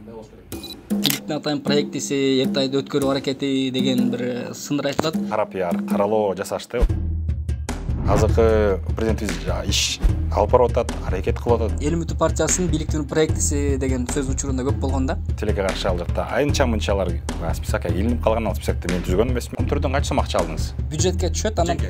Тиликтин атайын проектиси эрте айда өткөрүү аракети деген бир сындыр айтылат. Кара пиар, каралоо жасашты. Азыркы президентибиз иш алып барып атат, аракет кылып атат. Эл үмүтү партиясынын бийликтин проектиси деген сөз учурунда көп болгон да. Тилекке каршы ал жакта айынча-мынчалар списокко илинип калган, ал списокто мен түзгөн эмесмин. Түрдөн канча сом акча алдыңыз? Бюджетке түшөт, анан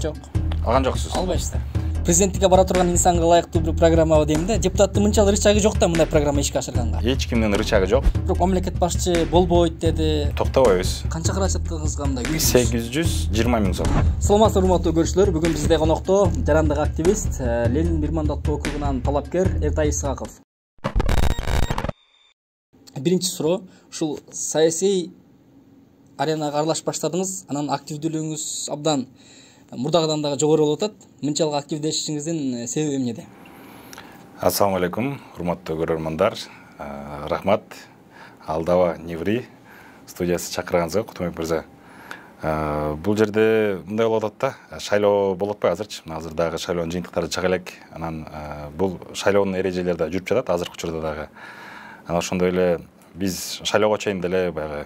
жок. Алган жоксуз. Албайсыздар. Президенттикке бара турган инсанга ылайыктуу бир программа дейм да. Депутаттын мынчалык рычагы жок да мындай программа ишке ашырганга. Эч кимдин рычагы жок. Бирок мамлекет башчы болбойт деди. Токтобойбуз. Канча каражатыңызга мындай? 820 миң сом. Саламатсыздар урматтуу көрүүчүлөр. Бүгүн бизде конокто жарандык активист, Ленин бир мандаттуу округунан талапкер Эртай Исаков. Биринчи суроо, ушул саясий аренага аралашып баштадыңыз, анан активдүүлүгүңүз абдан мурдагыдан дагы жогору болуп атат. Мынчалык активдешишиңиздин себеби эмнеде? Ассаламу алейкум, урматтуу көрөрмандар. Рахмат. Алдава Неври студиясы чакырганыңызга, Кутумбек мырза. Бул жерде мындай болуп атат да, шайлоо болуп атпайбы азырчы? Азыр дагы шайлоонун жыйынтыктары чыга элек. Анан бул шайлоонун эрежелери да жүрүп жатат азыркы учурда дагы. Анан ошондой эле биз шайлоого чейин деле баягы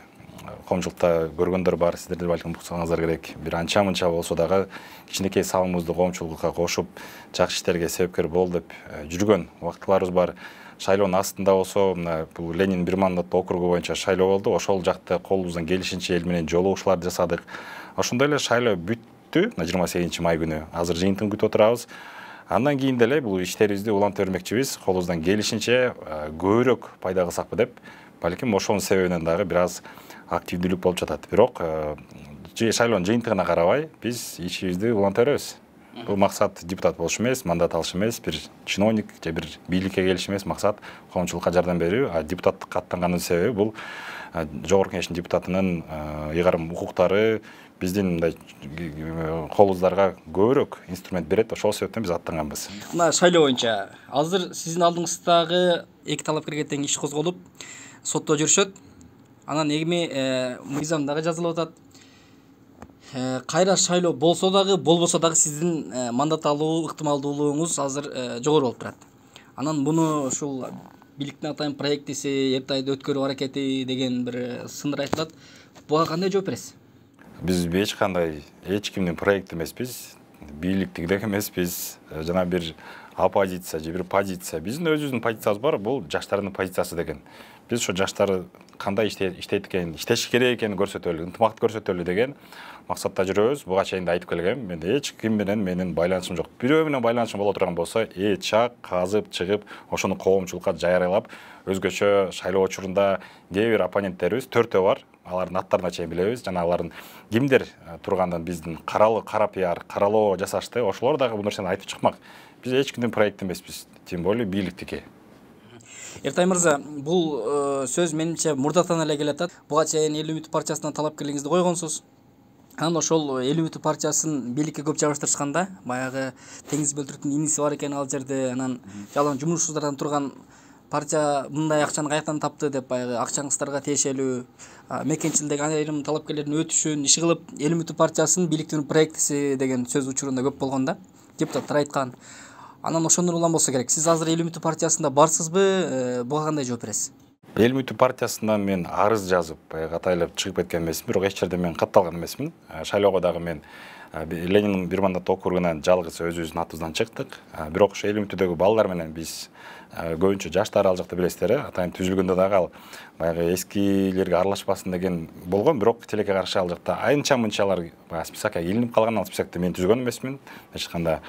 коомчулукта көргөндөр бар, сиздер деле балким уксаңыздар керек. Бир анча-мынча болсо дагы кичинекей салымыбызды коомчулукка кошуп, жакшы иштерге себепкер бол деп жүргөн убактыларыбыз бар. Шайлоонун астында болсо, бул Ленин бир мандаттуу округу боюнча шайлоо болду. Ошол жакта колубуздан келишинче эл менен жолугушууларды жасадык. Ошондой эле шайлоо бүттү 28 май күнү. Азыр жыйынтыгын күтүп отурабыз. Андан кийин деле бул иштерибизди уланта бермекчибиз. Колубуздан келишинче көбүрөөк пайда кылсакпы деп, балким ошонун себебинен дагы бир аз активдүүлүк болуп жатат. Бирок шайлоонун жыйынтыгына карабай биз ишибизди уланта беребиз. Бул максат депутат болуш эмес, мандат алыш эмес, бир чиновник же бир бийликке келиш эмес, максат коомчулукка жардам берүү. А депутаттыкка аттанганын себеби бул жогорку кеңештин депутатынын ыйгарым укуктары биздин мындай колубуздарга көбүрөөк инструмент берет. Ошол себептен биз аттанганбыз. Мына шайлоо боюнча азыр сиздин алдыңыздагы эки талапкерге тең иш козголуп, сотто жүрүшөт. Анан эми мыйзам дагы жазылып атат. Кайра шайлоо болсо дагы, болбосо дагы сиздин мандат алуу ыктымалдуулугуңуз азыр жогору болуп турат. Анан муну ушул бийликтин атайын проектиси эрте айда өткөрүү аракети деген бир сындыр айтылат. Буга кандай жооп бересиз? Биз эч кандай эч кимдин проекти эмеспиз, бийликтик эмеспиз, жана бир оппозиция же бир позиция. Биздин өзүбүздүн позициябыз бар, бул жаштардын позициясы деген. Биз ошо жаштар кандай иштейт экен, иштеш керек экенин көрсөтөлү, ынтымакты көрсөтөлү деген максатта жүрөбүз. Буга чейин да айтып келгем, мен эч ким менен менин байланышым жок. Бирөө менен байланышым боло турган болсо, чак казып чыгып, ошону коомчулукка жарыялап, өзгөчө шайлоо учурунда кээ бир оппоненттерибиз 4 бар. Алардын аттарына чейин билебиз. Жана алардын кимдер тургандан биздин кара пиар, каралоо жасашты. Ошолор дагы бул нерсени айтып чыкмак. Биз эч кимдин проекти эмеспиз, тем более бийликтики. Эртай мырза, бул сөз менимче мурдатан эле келатат. Буга чейин Эл үмүтү партиясына талапкерлигиңизди койгонсуз. Анан ошол Эл үмүтү партиясын бийликке көп жабыштырышканда, баягы Теңиз Бөлтүрктүн иниси бар экен ал жерде, анан жалаң жумушсуздардан турган партия мындай акчаны каяктан тапты деп баягы акчаңыздарга тиешелүү мекенчилдеги айрым талапкерлердин өтүшүн иши кылып Эл үмүтү партиясынын бийликтин проектиси деген сөз учурунда көп болгон да. Депутаттар айткан. Анан ошондон улам болсо керек. Сиз азыр Эл үмүтү партиясында барсызбы? Буга кандай жооп бересиз? Эл үмүтү партиясынан мен арыз жазып, катайлап чыгып кеткен эмесмин, бирок эч жерде мен катталган эмесмин. Шайлоого дагы мен Ленин бир мандаттуу округунан жалгыз өзүбүздүн атыбыздан чыктык. Бирок ошо Эл үмүтүдөгү балдар менен биз көбүнчө жаштар ал жакта билесиздер, атайын түзүлгөндө дагы ал баягы эскилерге аралашпасын деген болгон, бирок тилекке каршы ал жакта айынча-мынчалар списокко илинип калган, ал списокто мен түзгөн эмесмин. Эч кандай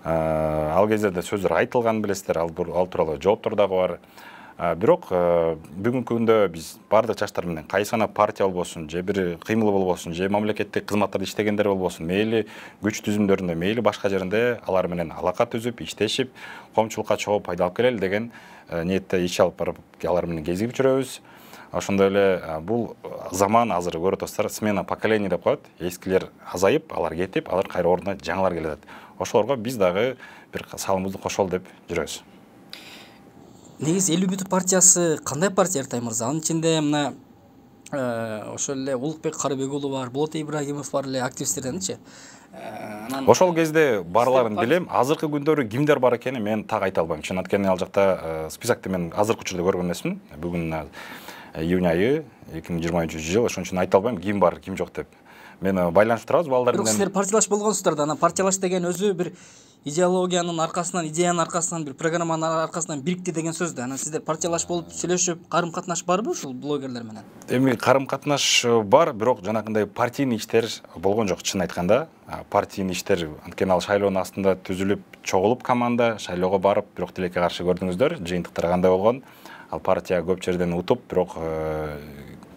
ал кездерде сөздөр айтылган билесиздер, ал тууралуу жооптор дагы бар. Бирок бүгүнкү күндө биз бардык жаштар менен кайсы гана партия болбосун, же бир кыймыл болбосун, же мамлекеттик кызматтарда иштегендер болбосун, мейли күч түзүмдөрүндө, мейли башка жеринде алар менен алака түзүп, иштешип, коомчулукка чогуу пайда алып келели деген ниетте иш алып барып алар менен кезигип жүрөбүз. Ошондой эле бул заман азыр көрүп атасыздар, смена поколений деп коет. Эскилер азайып, алар кетип, алар кайра ордуна жаңылар келет. Ошолорго биз дагы бир салымыбызды кошолу деп жүрөбүз. Негизи Эл үмүтү партиясы кандай партия, Эртай мырза? Анын ичинде мына ошол эле Улукбек Карыбек уулу бар, Болот Ибрагимов бар эле активисттерденчи. Ошол кезде барларын билем. Азыркы күндөрү кимдер бар экенин мен так айта албайм. Чын анткени ал жакта списокты мен азыркы учурда көргөн эмесмин. Бүгүн июнь айы 2023-жыл, ошон үчүн айта албайм ким бар, ким жок деп. Мен байланышып турабыз балдар менен. Силер партиялаш болгонсуздар да, анан партиялаш деген өзү бир идеологиянын аркасынан, идеянын аркасынан, бир программанын аркасынан бирикти деген сөз да. Анан сиздер партиялаш болуп сүйлөшүп, карым-катнаш барбы ушул блогерлер менен? Эми карым-катнаш бар, бирок жанагындай партийный иштер болгон жок, чын айтканда. Партийный иштер анткени ал шайлоонун астында түзүлүп, чогулуп команда, шайлоого барып, бирок тилекке каршы көрдүңүздөр, жыйынтыктар кандай болгон. Ал партия көп жерден утуп, бирок кээ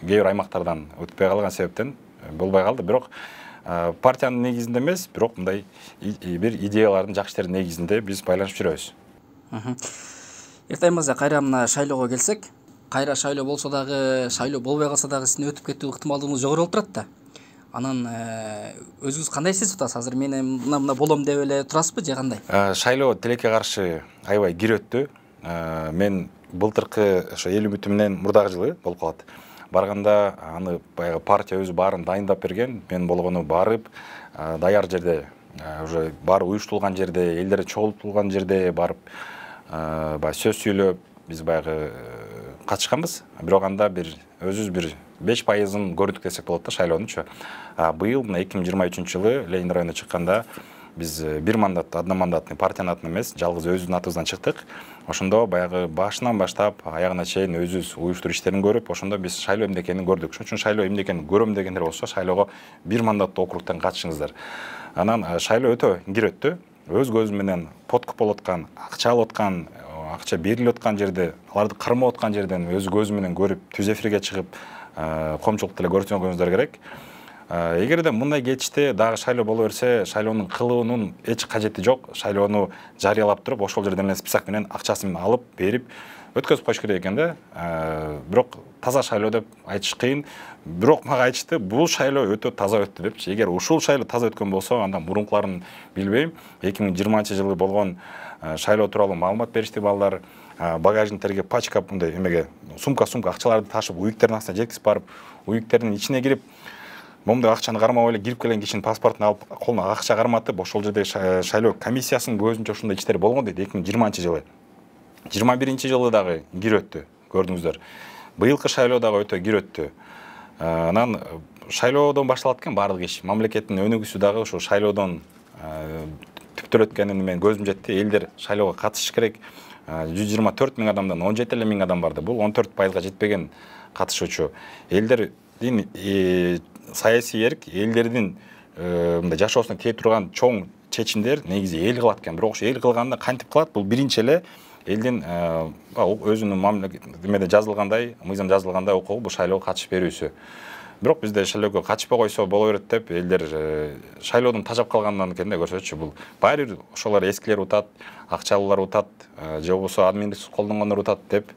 бир аймактардан өтпөй калган себептен болбой калды. Бирок партиянын негизинде эмес, бирок мындай бир идеялардын, жакшы иштердин негизинде биз байланышып жүрөбүз. Эртай мырза, кайра мына шайлоого келсек, кайра шайлоо болсо дагы, шайлоо болбой калса дагы сиздин өтүп кетүү ыктымалдыгыңыз жогору болуп турат да. Анан өзүңүз кандай сезип атасыз? Азыр мен мына болом деп эле турасызбы же кандай? Шайлоо тилекке каршы аябай кир өттү. Мен былтыркы ошо эл үмүтү менен мурдагы жылы болуп калат. Барганда аны баягы партия өзү баарын дайындап берген. Мен болгону барып, даяр жерде, уже бар уюштурулган жерде, элдер чогултулган жерде барып, баягы сөз сүйлөп, биз баягы катышканбыз. Бирок анда бир өзүбүз бир 5%-ын көрдүк десек болот да шайлоонучу. Быйыл мына 2023 жылы Ленин районуна чыкканда биз бир мандат, одномандатный партиянын атынан эмес, жалгыз өзүбүздүн атыбыздан чыктык. Ошондо баягы башынан баштап аягына чейин өзүбүз уюштуруу иштерин көрүп, ошондо биз шайлоо эмне экенин көрдүк. Ошон үчүн шайлоо эмне экенин көрөм дегендер болсо, шайлоого бир мандаттуу округтан катышыңыздар. Анан шайлоо өтө кир өттү. Өз көзүм менен подкуп болуп аткан, акча алып аткан, акча берилип аткан жерде, аларды кармап аткан жерден өз көзүм менен көрүп, түз эфирге чыгып, коомчулукта эле көрсөңүздөр керек. Эгерде мындай кетиште дагы шайлоо боло берсе, шайлоонун кылуунун эч кажети жок. Шайлоону жарыялап туруп, ошол жерден эле список менен акчасын алып, берип, өткөзүп коюш керек экен да. Бирок таза шайлоо деп айтыш кыйын. Бирок мага айтышты, бул шайлоо өтө таза өттү депчи. Эгер ушул шайлоо таза өткөн болсо, анда мурункуларын билбейм. 2020-жылы болгон шайлоо тууралуу маалымат беришти балдар. Багажын тергеп, пачкап, мындай эмеге сумка акчаларды ташып, уюктердин астына жеткизип барып, уюктердин ичине кирип, момундай акчаны кармап эле кирип келген кишинин паспортун алып, колуна акча карматып, ошол жерде шайлоо комиссиясынын көзүнчө ушундай иштер болгон дейт 2020 жылы. 21 жылы дагы кир өттү, көрдүңүздөр. Быйылкы шайлоо дагы өтө кир өттү. Анан шайлоодон башталат экен баардык иш. Мамлекеттин өнүгүүсү дагы ошо шайлоодон түптөр өткөнүнө мен көзүм жетти. Элдер шайлоого катышыш керек. 124 миң адамдан 17 миң адам барды. Бул 14%га жетпеген катышуучу. Элдердин саясий эрк, элдердин мындай жашоосуна тээ турган чоң чечимдер негизи эл кылат экен. Бирок ошо эл кылганда кантип кылат? Бул биринчи эле элдин өзүнүн мамлекетинде жазылгандай, мыйзам жазылгандай укугу бул шайлоого катышып берүүсү. Бирок бизде шайлоого катышпай койсо боло берет деп элдер шайлоодон тажап калгандан экен да көрсөтчү. Бул баары бир ошолор эскилер утат, акчалуулар утат, же болбосо админдик колдонгондор утат деп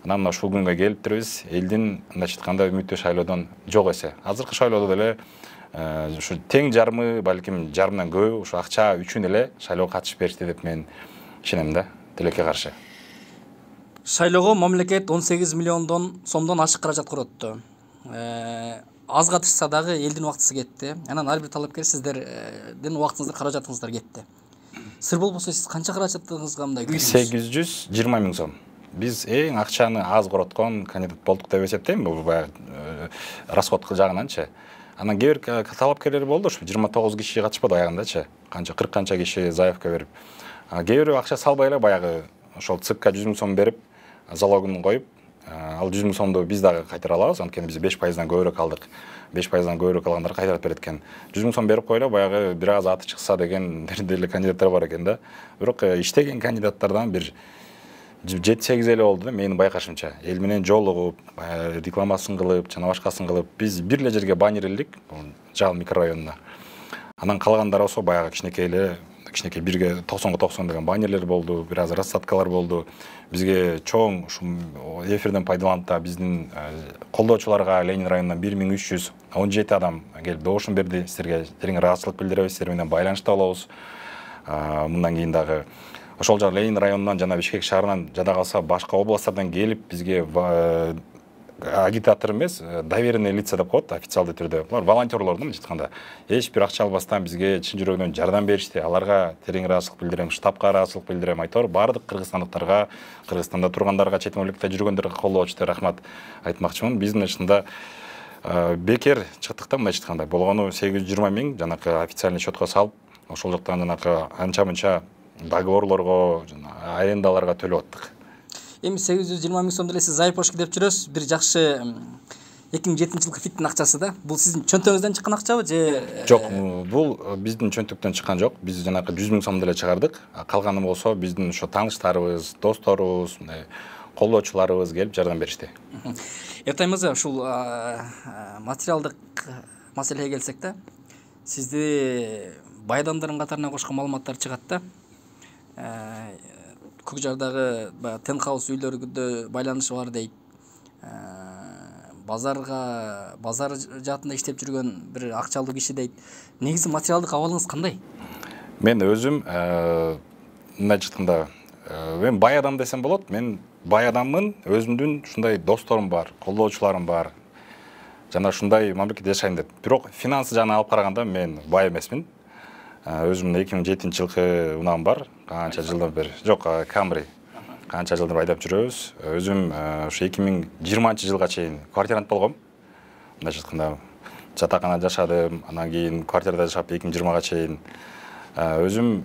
анан мына ушул күнгө келиптирбиз. Элдин мындайча айтканда үмүтү шайлоодон жок эсе. Азыркы шайлоодо деле ушу тең жарымы, балким жарымдан көбү ушу акча үчүн эле шайлоого катышып беришти деп мен ишенем да, тилекке каршы. Шайлоого мамлекет 18 миллиондон сомдон ашык каражат коротtu. Аз катышса дагы элдин убактысы кетти. Анан ар бир талапкер сиздердин убактыңызды, каражатыңыздар кетти. Сыр болбосо сиз канча каражатыңызга мындай 820 миң сом. Биз эң акчаны аз короткон кандидат болдук деп эсептейм. Бул баягы расход жагынанчы. Анан кээ бир талапкерлер болду, ушу 29 киши катышпады аягындачы. 40 канча киши заявка берип. Кээ бир акча салбай эле баягы ошол ЦИКка 100 миң сом берип, залогун коюп, ал 100 миң сомду биз дагы кайтара алабыз, анткени биз 5%дан көбүрөөк алдык. 5%дан көбүрөөк алгандар кайтарып берет экен. 100 миң сом берип коелу, баягы бир аз аты чыкса деген деле кандидаттар бар экен да. Бирок иштеген кандидаттардан бир 7-8 эле болду да, менин байкашымча. Эл менен жолугуп, рекламасын кылып, жана башкасын кылып, биз бир эле жерге баннер илдик, Жал микрорайонуна. Анан калгандары болсо баягы кичинекей бирге 90 деген баннерлер болду, бир аз рассадкалар болду. Бизге чоң эфирден пайдаланып да биздин колдоочуларга Ленин районунан 1317 адам келип добушун берди. Силерге терең ыраазычылык билдиребиз, силер менен байланышта болобуз. Мындан кийин дагы ошол жак Ленин районунан жана Бишкек шаарынан жада калса башка областтардан келип бизге агитатор эмес, доверенный лица деп коет официалдуу түрдө. Булар волонтерлор да мындайча айтканда. Эч бир акча албастан бизге чын жүрөгүнөн жардам беришти. Аларга терең ыраазычылык билдирем, штабка ыраазычылык билдирем. Айтор баардык кыргызстандыктарга, Кыргызстанда тургандарга, чет мамлекетте жүргөндөргө колдоочу рахмат айтмакчымын. Биздин ичинде бекер чыктык да мындайча айтканда. Болгону 820 миң жанакы официальный счетко салып, ошол жактан жанакы анча-мынча договорлорго, арендаларга төлөп аттык. Эми 820 миң сом деле сиз Зайпошки деп жүрөсүз. Бир жакшы 2007-жылкы фиттин акчасы да. Бул сиздин чөнтөгүңүздөн чыккан акчабы же? Жок, бул биздин чөнтөктөн чыккан жок. Биз жанакы 100 миң сом деле чыгардык. Калганы болсо биздин ошо тааныштарыбыз, досторубуз, колдоочуларыбыз келип жардам беришти. Эртай мырза, ушул материалдык маселеге келсек да, сизди бай адамдардын катарына кошкон маалыматтар чыгат да. Көк жардагы тенхаус үйлөрүндө байланышы бар дейт. Базар жаатында иштеп жүргөн бир акчалуу киши дейт. Негизи материалдык абалыңыз кандай? Мен өзүм мындайча айтканда, мен бай адам десем болот. Мен бай адаммын, өзүмдүн ушундай досторум бар, колдоочуларым бар. Жана ушундай мамлекетте жашайм деп. Бирок финансы жагынан алып караганда мен бай эмесмин. Өзүмдүн 2007-жылкы унаам бар. Канча жылдан бери. Жок, Camry. Канча жылдан айдап жүрөбүз. Өзүм ошо 2020-жылга чейин квартирант болгом. Мындайча айтканда, жатаканада жашадым, анан кийин квартирада жашап 2020-га чейин. Өзүм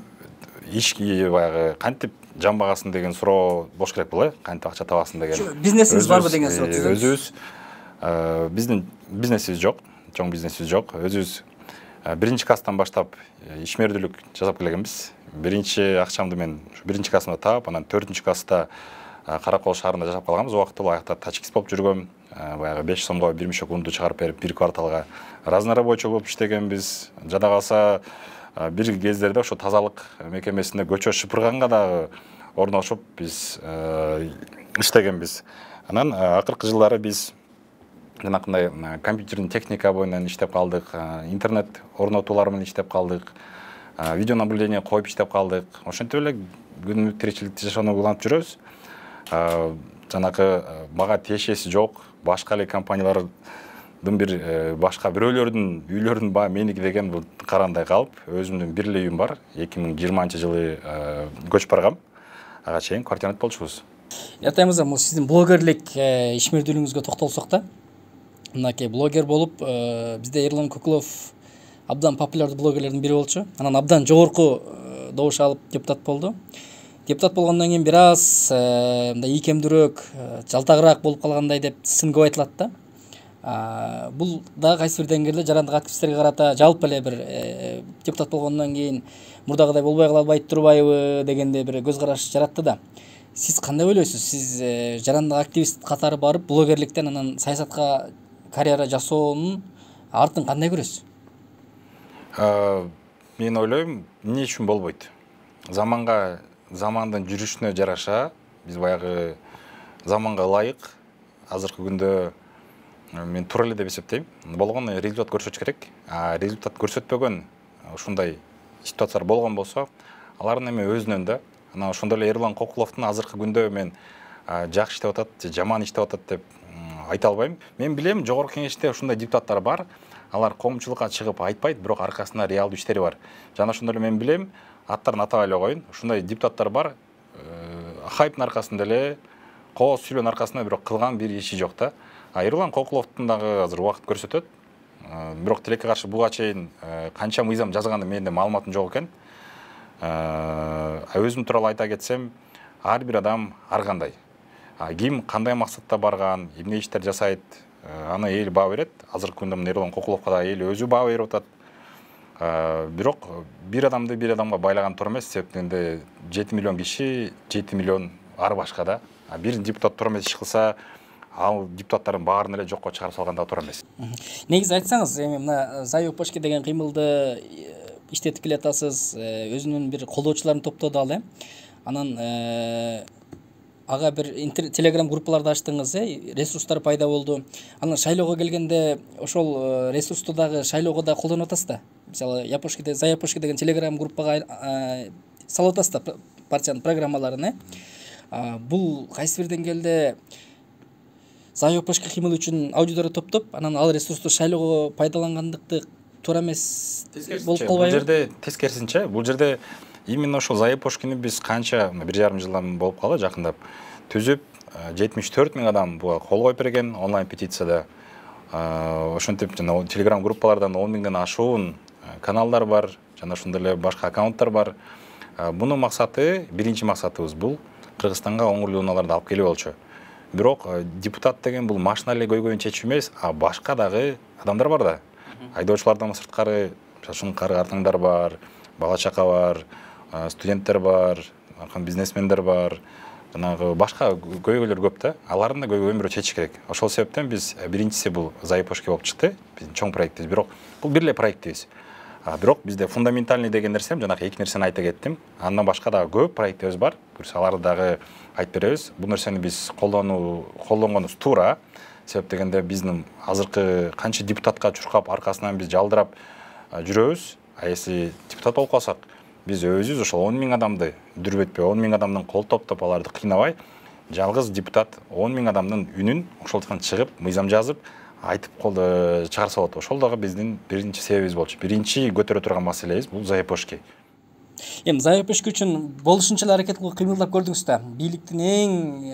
ишки баягы кантип жамбагасын деген суроо болуш керек боло, кантип акча табасың деген. Бизнесиңиз барбы деген суроо. Өзүбүз биздин бизнесибиз жок, чоң бизнесибиз жок. Өзүбүз биринчи касстан баштап ишмердүүлүк жасап келгенбиз. Биринчи акчамды мен биринчи кассамда таап, анан 4-чү касста Каракол шаарында жашап калганбыз. Убакыттуу аякта тачкист болуп жүргөм. Баягы 5 сомго бир мешок унду чыгарып берип, бир кварталга разнорабочий болуп иштегенбиз. Жада калса бир кездерде ошо тазалык мекемесинде көчө шыпырганга дагы орношуп биз иштегенбиз. Анан акыркы жылдары биз жанакындай компьютердин техника боюнан иштеп калдык, интернет орнотуулар менен иштеп калдык, видео наблюдение коюп иштеп калдык. Ошентип эле күнүмдүк тиричиликти жашоону улантып жүрөбүз. Жанакы мага тиешеси жок, башка эле компаниялардын бир башка бирөөлөрдүн үйлөрүнүн баары меники деген бул карандай калып, өзүмдүн бир эле үйүм бар. 2020-жылы көчүп баргам. Ага чейин квартирант болчубуз. Эртай мырза, сиздин блогерлик ишмердүүлүгүңүзгө токтолсок да. Мынакей блогер болуп, бизде Эрлан Кукулов абдан популярдуу блогерлердин бири болчу. Анан абдан жогорку добуш алып депутат болду. Депутат болгондон кийин бир аз мындай ийкемдүүрөөк, жалтагыраак болуп калгандай деп сын көп айтылат да. Бул да кайсы бир деңгээлде жарандык активисттерге карата жалпы эле бир депутат болгондон кийин мурдагыдай болбой кала албайт турбайбы дегенде бир көз караш жаратты да. Сиз кандай ойлойсуз? Сиз жарандык активист катары барып, блогерликтен анан саясатка карьера жасоонун артын кандай көрөсүз? Мен ойлойм, эмне үчүн болбойт? Замандын жүрүшүнө жараша, биз баягы заманга ылайык азыркы күндө мен туура эле деп эсептейм. Болгону результат көрсөтүш керек. Результат көрсөтпөгөн ушундай ситуациялар болгон болсо, алардын эми өзүнөн да, анан ошондой эле Эрлан Кокуловдун азыркы күндө мен жакшы иштеп атат, же жаман иштеп атат деп айта албайм. Мен билем, жогорку кеңеште ушундай депутаттар бар. Алар коомчулукка чыгып айтпайт, бирок аркасында реалдуу иштери бар. Жана ошондой эле мен билем, аттарын атабай эле коеюн. Ушундай депутаттар бар. Хайптын аркасында эле, кооз сүйлөөнүн аркасында бирок кылган бир иши жок да. Эрлан Кокуловдун дагы азыр убакыт көрсөтөт. Бирок тилекке каршы буга чейин канча мыйзам жазганды менде маалыматым жок экен. Өзүм тууралуу айта кетсем, ар бир адам ар кандай. Ким кандай максатта барган, эмне иштер жасайт, аны эл баа берет. Азыркы күндө Эрлан Кокуловго да эл өзү баа берип атат. Бирок бир адамды бир адамга байлаган туура эмес, себеби 7 миллион киши, 7 миллион ар башка да. Бир депутат туура эмес иш кылса, ал депутаттардын баарын эле жокко чыгарып салганда туура эмес. Негизи айтсаңыз, эми мына Зайпошки деген кыймылды иштетип келатасыз, өзүнүн бир колдоочуларын топтоду ал, Анан ага бир телеграм группаларды ачтыңыз, ресурстар пайда болду. Анан шайлоого келгенде ошол ресурсту дагы шайлоого да колдонуп атасыз да. Мисалы, Зайпошки деген телеграм группага салып атасыз да партиянын программаларын, Бул кайсы бир деңгээлде заёпошко кыймыл үчүн аудитория топтоп, анан ал ресурсту шайлоого пайдалангандыкты туура эмес болуп бул калбайбы? жерде тескерисинче, бул жерде именно ошол заепошкини биз канча 1,5 жылдан болуп калды жакындап түзүп 74.000 адам буга кол коюп берген онлайн петицияда. Ошентип жана телеграм группалардан 10.000ден ашуун каналдар бар, жана ошондой эле башка аккаунттар бар. Бунун максаты, биринчи максатыбыз бул Кыргызстанга оңурлуу унааларды алып келүү болчу. Бирок депутат деген бул машина эле көйгөйүн чечүү эмес, а башка дагы адамдар бар да. Айдоочулардан сырткары жашын артыңдар бар, бала чака бар, студенттер бар, бизнесмендер бар, жанагы башка көйгөйлөр көп да. Алардын да көйгөйүн бирөө чечиш керек. Ошол себептен биз биринчиси бул заепошки болуп чыкты. Биздин чоң проектибиз. Бирок бул бир эле проектибиз. Бирок бизде фундаментальный деген нерсем, жанагы эки нерсени айта кеттим. Андан башка дагы көп проектибиз бар. Буюрса аларды дагы айтып беребиз. Бул нерсени биз колдонгонубуз туура. Себеп дегенде биздин азыркы канча депутатка чуркап аркасынан биз жалдырап жүрөбүз. Если депутат болуп калсак, биз өзүбүз ошол 10.000 адамды дүрбөтпөй, 10.000 адамдын кол топтоп аларды кыйнабай, жалгыз депутат 10.000 адамдын үнүн ошолтукан чыгып, мыйзам жазып, айтып чыгарса болот. Ошол дагы биздин биринчи себебибиз болчу. Биринчи көтөрө турган маселебиз бул заепошки. Эми заепошки үчүн болушунча эле аракет кылып кыймылдап көрдүңүз да. Бийликтин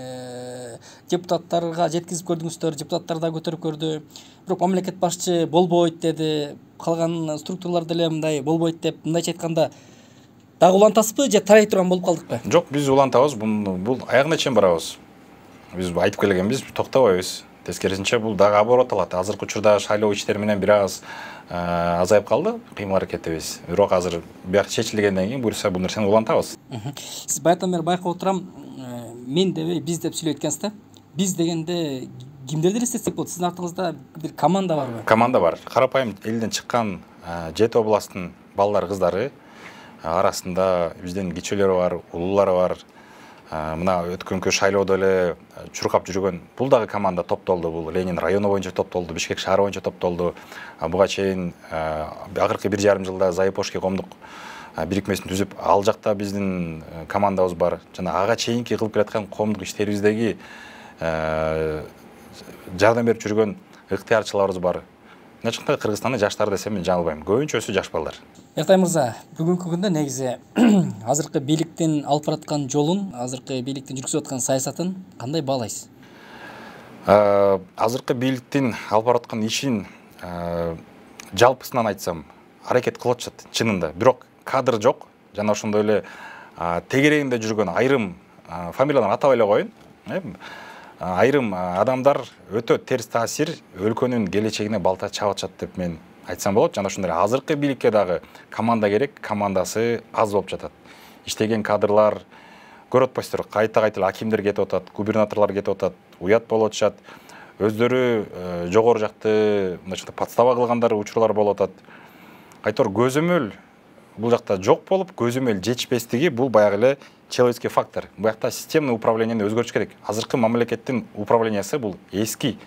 депутаттарга жеткизип көрдүңүздөр, депутаттар да көтөрүп көрдү. Бирок мамлекет башчы болбойт деди, калган структуралар деле мындай болбойт деп, мындайча айтканда дагы улантасызбы же тарай турган болуп калдыкпы? Жок, биз улантабыз, бул аягына чейин барабыз. Биз айтып келгенбиз, токтобойбуз. Тескерисинче бул дагы оборот алат. Азыркы учурда шайлоо иштери менен бир аз азайып калды кыймыл аракетибиз. Бирок азыр бияк чечилгенден кийин буюрса бул нерсени улантабыз. Сиз баягыдан бери байкап отурам, мен дебей биз деп сүйлөйт экенсиз да. Биз дегенде кимдерди эстетсек болот? Сиздин артыңызда бир команда барбы? Команда бар. Карапайым элден чыккан 7 областтын балдары, кыздары арасында биздин кичүүлөр бар, улуулар бар. Мына өткөнкү шайлоодо эле чуркап жүргөн бул дагы команда топтолду. Бул Ленин району боюнча топтолду, Бишкек шаары боюнча топтолду. Буга чейин акыркы 1,5 жылда заепошки коомдук бирикмесин түзүп, ал жакта биздин командабыз бар. Жана ага чейинки кылып келаткан коомдук иштерибиздеги жардам берип жүргөн ыктыярчыларыбыз бар. Мына Кыргызстанда жаштар десем мен жаңылбайм. Көбүнчөсү жаш балдар. Эртай мырза, бүгүнкү күндө негизи азыркы бийликтин алып бараткан жолун, азыркы бийликтин жүргүзүп аткан саясатын кандай баалайсыз? Азыркы бийликтин алып бараткан ишин жалпысынан айтсам, аракет кылып атышат чынында. Бирок кадр жок, жана ошондой эле тегерегинде жүргөн айрым фамилияларын атабай эле коеюн. Айрым адамдар өтө терс таасир, өлкөнүн келечегине балта чаап атышат деп мен айтсам болот. Жана ошондой азыркы бийликке дагы команда керек, командасы аз болуп жатат. Иштеген кадрлар көрүп атпайсыздар, кайта-кайта акимдер кетип атат, губернаторлор кетип атат, уят болуп атышат. Өздөрү жогору жакты мындайча подстава кылгандар учурлар болуп атат. Айтор көзөмөл бул жакта жок болуп, көзөмөл жетишпестиги бул баягы эле человеческий фактор. Бул жакта системный управлениени өзгөртүш керек. Азыркы мамлекеттин управлениясы бул эски.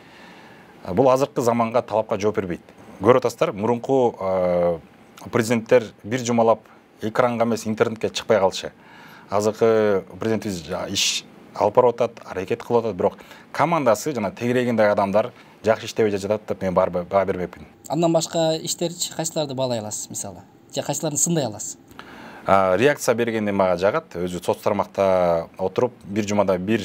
Бул азыркы заманга талапка жооп бербейт. Көрүп атасыздар, мурунку президенттер бир жумалап экранга эмес интернетке чыкпай калчу. Азыркы президентибиз иш алып барып атат, аракет кылып атат, бирок командасы жана тегерегиндеги адамдар жакшы иштебей жатат деп мен баа бермекмин. Андан башка иштерчи кайсыларды баалай аласыз, мисалы? Же кайсыларын сындай аласыз? Реакция бергенде мага жагат. Өзү соц тармакта отуруп, бир жумада бир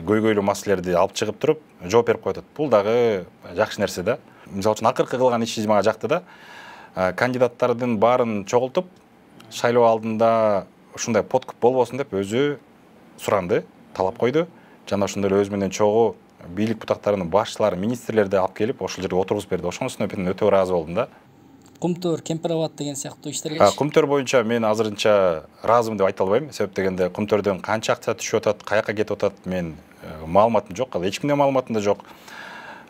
көйгөйлүү маселелерди алып чыгып туруп, жооп берип коет. Бул дагы жакшы нерсе да. Мисалы үчүн акыркы кылган иши мага жакты да. Кандидаттардын баарын чогултуп, шайлоо алдында ушундай подкуп болбосун деп өзү суранды, талап койду. Жана ошондой эле өзү менен чогуу бийлик бутактарынын башчылары, министрлерди алып келип, ошол жерге отургузуп берди. Ошонусуна мен өтө ыраазы болдум да. Кумтөр, Кемпирабад деген сыяктуу иштерге. Кумтөр боюнча мен азырынча ыраазымын деп айта албайм. Себеп дегенде Кумтөрдөн канча акча түшүп атат, каяка кетип атат, мен маалыматым жок, ал эч кимдин маалыматында жок.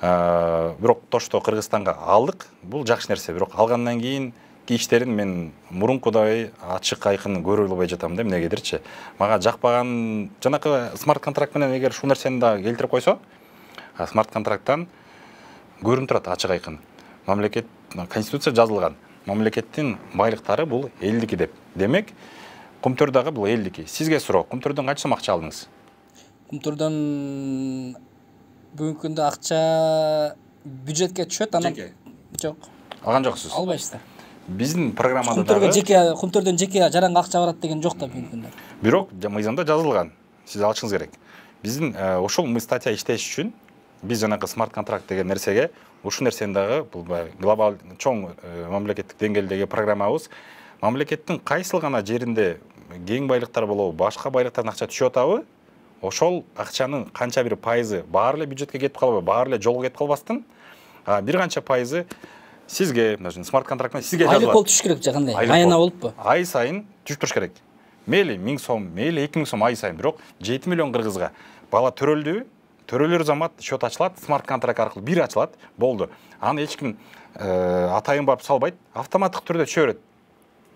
Бирок тошто Кыргызстанга алдык. Бул жакшы нерсе. Бирок алгандан кийин иштерин мен мурункудай ачык айкын көрө албай жатам да эмнегедирчи. Мага жакпаган жанакы смарт контракт менен эгер ушул нерсени да келтирип койсо, смарт контракттан көрүнүп турат ачык айкын. Мамлекет конституция жазылган. Мамлекеттин байлыктары бул элдики деп. Демек, Кумтөрдөгү бул элдики. Сизге суроо, Кумтөрдөн канча сом акча алдыңыз? Кумтөрдөн Бүгүнкү күндө акча бюджетке түшөт, анан Жеке. жок, Алган жоксуз. албайсыздар. Биздин программада Кумтөргө дагы жеке, кумтөрдөн жеке жаранга акча барат деген жок да бүгүнкү күндө. бирок мыйзамда жазылган. Сиз алышыңыз керек. Биздин ошол статья иштеш үчүн биз жанагы смарт контракт деген нерсеге ушул нерсени дагы бул глобал чоң мамлекеттик деңгээлдеги программабыз. Мамлекеттин кайсыл гана жеринде кең байлыктар болобу, башка байлыктардан акча түшүп атабы, ошол акчанын канча бир пайызы баары эле бюджетке кетип калбайбы, баары эле жолго кетип калбастан, бир канча пайызы сизге, смарт контракт менен сизге жазылат. Айлык болуп түшүш керек же кандай? Айына болуппу? Ай сайын түшүп туруш керек. Мейли 1000 сом, мейли 2000 сом ай сайын, бирок 7 миллион кыргызга бала төрөлдү, төрөлөр замат счет ачылат, смарт контракт аркылуу бир ачылат, болду. Аны эч ким атайын барып салбайт, автоматтык түрдө түшө берет.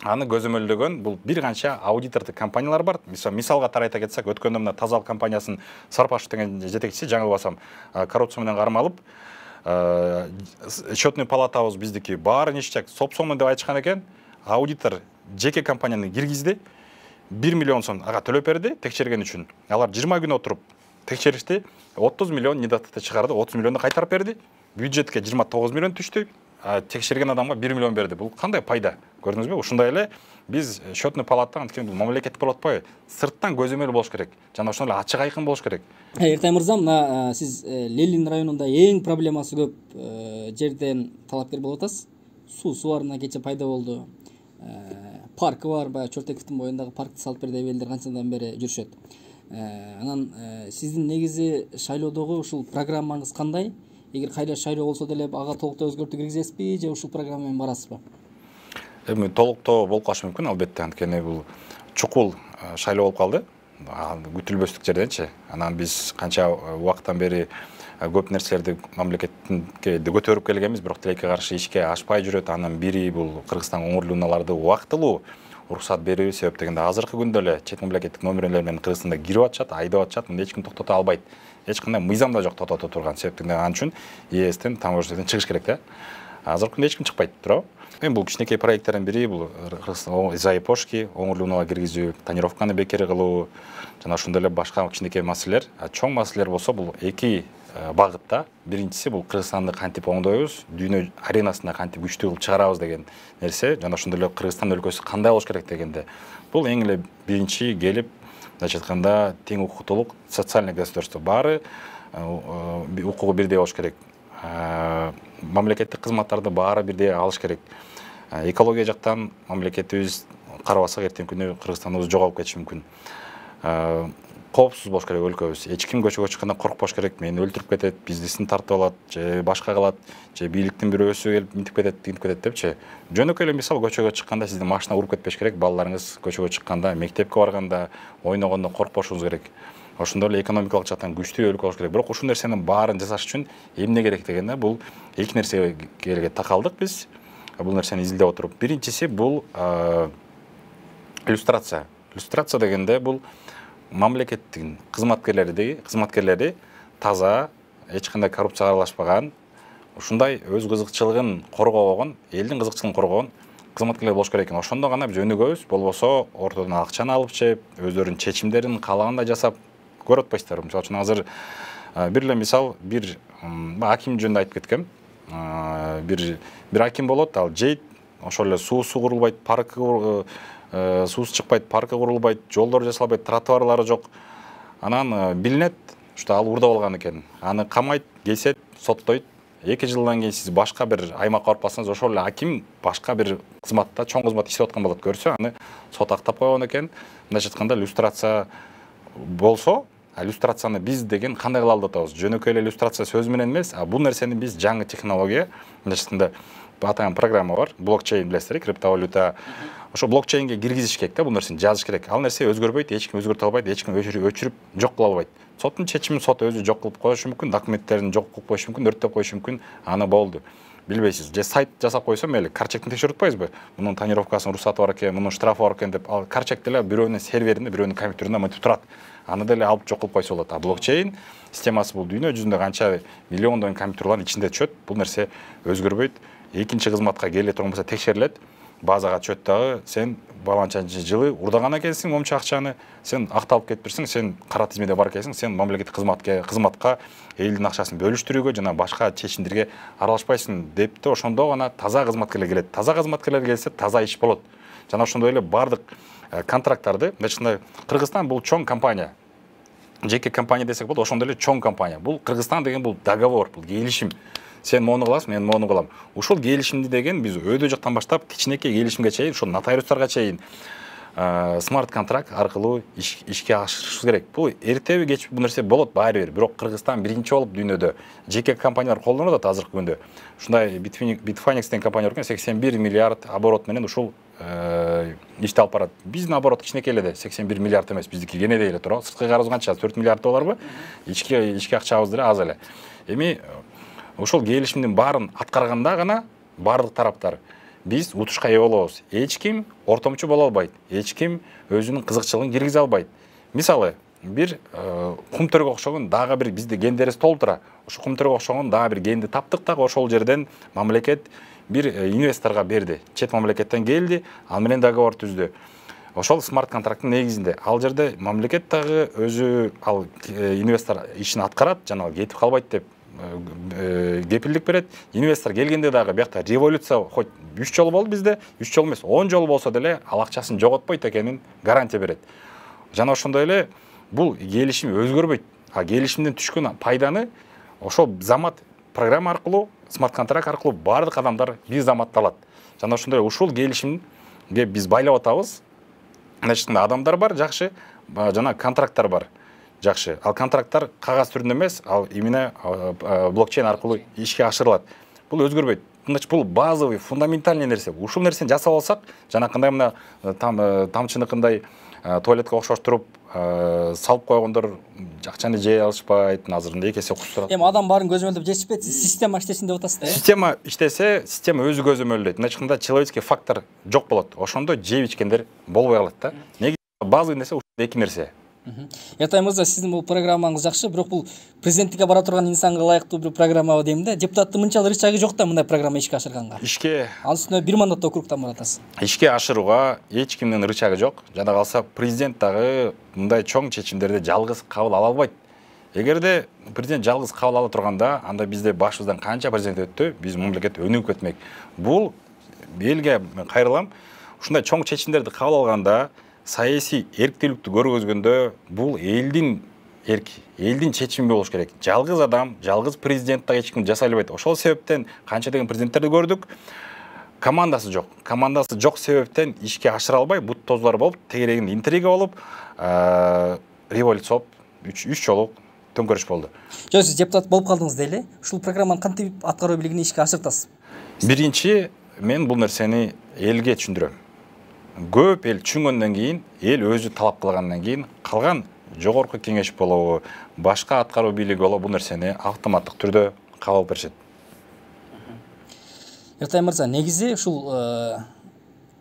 Аны көзөмөлдөгөн бул бир канча аудитордук компаниялар бар. Мисалга тарайта кетсек, өткөндө мына Тазалык компаниясынын Сарпашев деген жетекчиси, жаңылбасам, коррупция менен кармалып, счетный палатабыз биздики баарын ишчек соп-соңу деп айтышкан экен. Аудитор жеке компанияны киргизди, 1 миллион сом ага төлөп берди текшерген үчүн. Алар 20 күн отуруп текшеришти, 30 миллион недостатты чыгарды, 30 миллионду кайтарып берди. Бюджетке 29 миллион түштү, текшерген адамга 1 миллион берди. Бул кандай пайда? Көрдүңүзбү? Ушундай эле биз счетный палатадан анткени бул мамлекеттик болуп атпайбы? Сырттан көзөмөл болуш керек. Жана ошондой эле ачык айкын болуш керек. Эртай мырза, мына сиз Лелин районунда эң проблемасы көп жерден талапкер болуп атасыз. Суу кече пайда болду. Паркы бар, баягы Чортековдун боюндагы паркты салып берди эбелдер канчадан бери жүрүшөт. Анан сиздин негизи шайлоодогу ушул программаңыз кандай? Эгер кайра шайлоо болсо деле ага толуктуу өзгөртүү киргизесизби же ушул программа менен барасызбы? Эми толуктоо болуп калышы мүмкүн, албетте, анткени бул чукул шайлоо болуп калды. Күтүлбөстүк жерденчи. Анан биз канча убакыттан бери көп нерселерди мамлекетке көтөрүп келгенбиз, бирок тилекке каршы ишке ашпай жүрөт. Анын бири бул Кыргызстан өңүрлүү унааларды убактылуу уруксат берүү себеп дегенде азыркы күндө эле чет мамлекеттик номерлер менен Кыргызстанда кирип атышат, айдап атышат, мындай эч ким токтото албайт. Эч кандай мыйзам да жок токтото турган. Себеп дегенде ал үчүн ЕСтен, таможнядан чыгыш керек да. Азыркы күндө эч ким чыкпайт, туурабы? Эми бул кичинекей проекттердин бири бул Кыргызстан Заипошки, өңүрлүү унаалар киргизүү, тонировканы бекер кылуу, жана ошондой эле башка кичинекей маселелер. Чоң маселелер болсо бул эки багытта. Биринчиси бул Кыргызстанды кантип оңдойбуз, дүйнө аренасына кантип күчтүү кылып чыгарабыз деген нерсе, жана ошондой эле Кыргызстан өлкөсү кандай болуш керек дегенде. Бул эң эле биринчи келип, мындайча айтканда, тең укуктуулук, социальный государство баары укугу бирдей болуш керек. Мамлекеттик кызматтарды баары бирдей алыш керек. Экология жактан мамлекетибиз карабасак эртеңки күнү Кыргызстаныбыз жоголуп кетиши мүмкүн. Коопсуз болуш керек өлкөбүз. Эч ким көчөгө чыкканда коркпош керек. Мени өлтүрүп кетет, бизнесин тартып алат, же башка кылат, же бийликтин бирөөсү келип минтип кетет депчи. Жөнөкөй эле мисал, көчөгө чыкканда сиздин машина уруп кетпеш керек. Балдарыңыз көчөгө чыкканда, мектепке барганда, ойногондо коркпошуңуз керек. Ошондой эле экономикалык жактан күчтүү өлкө болуш керек. Бирок ушул нерсенин баарын жасаш үчүн эмне керек дегенде, бул эки нерсеге такалдык биз. Бул нерсени изилдеп отуруп, биринчиси бул иллюстрация. Иллюстрация дегенде бул мамлекеттин кызматкерлери таза, эч кандай коррупцияга аралашпаган, ушундай өз кызыкчылыгын коргобогон, элдин кызыкчылыгын коргогон кызматкерлер болуш керек экен. Ошондо гана биз өнүгөбүз, болбосо ортодон акчаны алып жеп, өздөрүнүн чечимдерин каалагандай жасап көрүп атпайсыздарбы? Мисалы үчүн азыр бир эле мисал, бир аким жөнүндө айтып кеткем. Бир аким болот, ал жейт, ошол эле суусу курулбайт, суусу чыкпайт, паркы курулбайт, жолдор жасалбайт, тротуарлары жок. Анан билинет, что ал урда болгон экен. Аны камайт, кесет, соттойт. 2 жылдан кийин сиз башка бир аймакка барып калсаңыз, ошол эле аким башка бир кызматта, чоң кызматта иштеп аткан болот, көрсө, аны сот актап койгон экен. Мындайча айтканда, иллюстрация болсо, иллюстрацияны биз деген кандай кыла алып атабыз? Жөнөкөй эле иллюстрация сөз менен эмес, бул нерсени биз жаңы технология, мындайча айтканда, атайын программа бар, блокчейн билесиздер, криптовалюта. Ошо блокчейнге киргизиш керек да, бул нерсени жазыш керек. Ал нерсе өзгөрбөйт, эч ким өзгөртө албайт, эч ким өчүрүп жок кыла албайт. Соттун чечимин сот өзү жок кылып коюшу мүмкүн, документтерин жок кылып коюшу мүмкүн, өрттөп коюшу мүмкүн. Аны болду. Билбейсиз. Же сайт жасап койсо, мейли, карчектин текшерип атпайсызбы? Мунун тонировкасынын уруксаты бар экен, мунун штрафы бар экен деп, ал карчек деле бирөөнүн серверинде, бирөөнүн компьютеринде мынтип турат. Аны деле алып жок кылып койсо болот. Блокчейн системасы бул дүйнө жүзүндө канча миллиондон компьютерлардын ичинде түшөт. Бул нерсе өзгөрбөйт. Экинчи кызматка келе турган болсо текшерилет. базаға түшөт дагы сен баланчанчы жылы урдаган экенсиң момча акчаны, сен акталып кетипсиң, сен кара тизмеде бар экенсиң, сен мамлекеттик кызматка элдин акчасын бөлүштүрүүгө жана башка чечимдерге аралашпайсың деп да ошондо гана таза кызматкерлер келет. Таза кызматкерлер келсе таза иш болот. Жана ошондой эле бардык контракттарды, мындай Кыргызстан бул чоң компания. Жеке компания десек болот, ошондой эле чоң компания. Бул Кыргызстан деген бул договор, бул келишим. Сен мону кыласың, мен мону кылам. Ушул келишимди деген биз өйдө жактан баштап кичинекей келишимге чейин, ушул нотариустарга чейин смарт контракт аркылуу ишке ашырышыбыз керек. Бул эртеби кеч бул нерсе болот баары бир. Бирок Кыргызстан биринчи болуп дүйнөдө жеке компаниялар колдонуп атат азыркы күндө. Ушундай Bitfinex деген компания бар экен, 81 миллиард оборот менен ушул ишти алып барат. Биздин оборот кичинекей эле, 81 миллиард эмес, биздики кенедей эле турат. Сырткы карыз канча? 4 миллиард долларбы? Ички акчабыз деле аз эле. Эми ошол келишимдин баарын аткарганда гана бардык тараптар биз утушка ээ болобуз. Эч ким ортомчу боло албайт. Эч ким өзүнүн кызыкчылыгын киргизе албайт. Мисалы, бир кумтөргө окшогон дагы бир бизде гендерибиз толуп тура. Ошо кумтөргө окшогон дагы бир генди таптык дагы ошол жерден мамлекет бир инвесторго берди. Чет мамлекеттен келди, ал менен договор түздү. Ошол смарт контракттын негизинде ал жерде мамлекет дагы өзү ал инвестор ишин аткарат, жана кетип калбайт деп кепилдик берет. Инвестор келгенде дагы биякта революция хоть 3 жолу болду бизде, 3 жолу эмес, 10 жолу болсо деле ал акчасын жоготпойт экенин гарантия берет. Жана ошондой эле бул келишим өзгөрбөйт. А келишимден түшкөн пайданы ошол замат программа аркылуу, смарт контракт аркылуу бардык адамдар бир заматта алат. Жана ошондой ушул келишимге биз байлап атабыз. Значит, адамдар бар жакшы, жана контракттар бар жакшы. Ал контракттар кагаз түрүндө эмес, ал именно блокчейн аркылуу ишке ашырылат. Бул өзгөрбөйт. Значит, бул базовый, фундаментальный нерсе. Ушул нерсени жасап алсак, жанакындай мына тамчыныкындай туалетке окшоштуруп салып койгондор акчаны жей алышпайт, азырында 2 эсе кустурат. Эми адам баарын көзөмөлдөп жетишпейт, система иштесин деп атасыз да. Система иштесе, система өзү көзөмөлдөйт. Значит, человеческий фактор жок болот. Ошондо жеп ичкендер болбой калат да. Неге базовый нерсе ушул эки нерсе. Эртай мырза, сиздин бул программаңыз жакшы, бирок бул президенттикке бара турган инсанга ылайыктуу бир программа дейм да. Депутаттын мынчалык рычагы жок да мындай программа ишке ашырганга. Ал үстүнө бир мандатты округтан баратасыз. Ишке ашырууга эч кимдин рычагы жок. Жана калса президент дагы мындай чоң чечимдерди жалгыз кабыл ала албайт. Эгерде президент жалгыз кабыл ала турганда, анда бизде башыбыздан канча президент өттү, биз мамлекет өнүгүп кетмек. Бул элге кайрылам. Ушундай чоң чечимдерди кабыл алганда, саясий эрктүүлүктү көргөзгөндө бул элдин эрки, элдин чечими болуш керек. Жалгыз адам, жалгыз президент да эч ким жасай албайт. Ошол себептен канча деген президенттерди көрдүк. Командасы жок. Командасы жок себептен ишке ашыра албай, бут тозлор болуп, тегерегинде интрига болуп, революция болуп, 3 жолу төңкөрүш болду. Жок, сиз депутат болуп калдыңыз дейли. Ушул программаны кантип аткаруу бийлигин ишке ашыртасыз? Биринчи, мен бул нерсени элге түшүндүрөм. Көп эл түшүнгөндөн кийин, эл өзү талап кылгандан кийин, калган жогорку кеңеш болобу, башка аткаруу бийлиги болобу бул нерсени автоматтык түрдө кабыл алып беришет. Эртай мырза, негизи ушул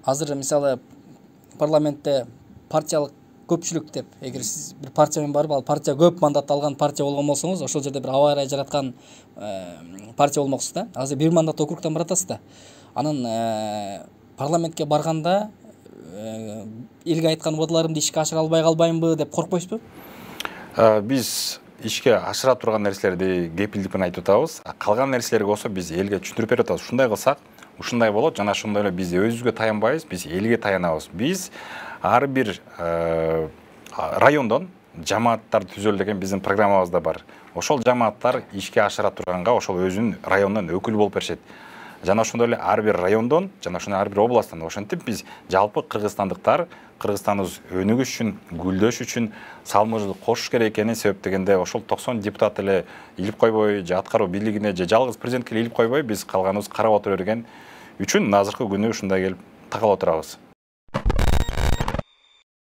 азыр мисалы парламентте партиялык көпчүлүк деп, эгер сиз бир партия менен барып, ал партия көп мандат алган партия болгон болсоңуз, ошол жерде бир аба ырай жараткан партия болмоксуз да. Азыр бир мандат округтан баратасыз да. Анан парламентке барганда элге айткан убадаларымды ишке ашыра албай калбаймбы деп коркпойсузбу? Биз ишке ашыра турган нерселерди кепилдик менен айтып атабыз. Калган нерселерге болсо биз элге түшүндүрүп берип атабыз. Ушундай кылсак, ушундай болот. Жана ошондой эле биз өзүбүзгө таянбайбыз, биз элге таянабыз. Биз ар бир райондон жамааттар түзөлдү деген биздин программабызда бар. Ошол жамааттар ишке ашыра турганга ошол өзүнүн районунан өкүл болуп беришет. Жана ошондой эле ар бир райондон, жана ошондой ар бир областтан, ошентип биз жалпы кыргызстандыктар Кыргызстаныбыз өнүгүш үчүн, гүлдөш үчүн салымыбызды кошуш керек экенин себептегенде ошол 90 депутат эле илип койбой, же аткаруу бийлигине, же жалгыз президентке илип койбой, биз калганыбыз карап отура берген үчүн азыркы күнү ушундай келип такалып отурабыз.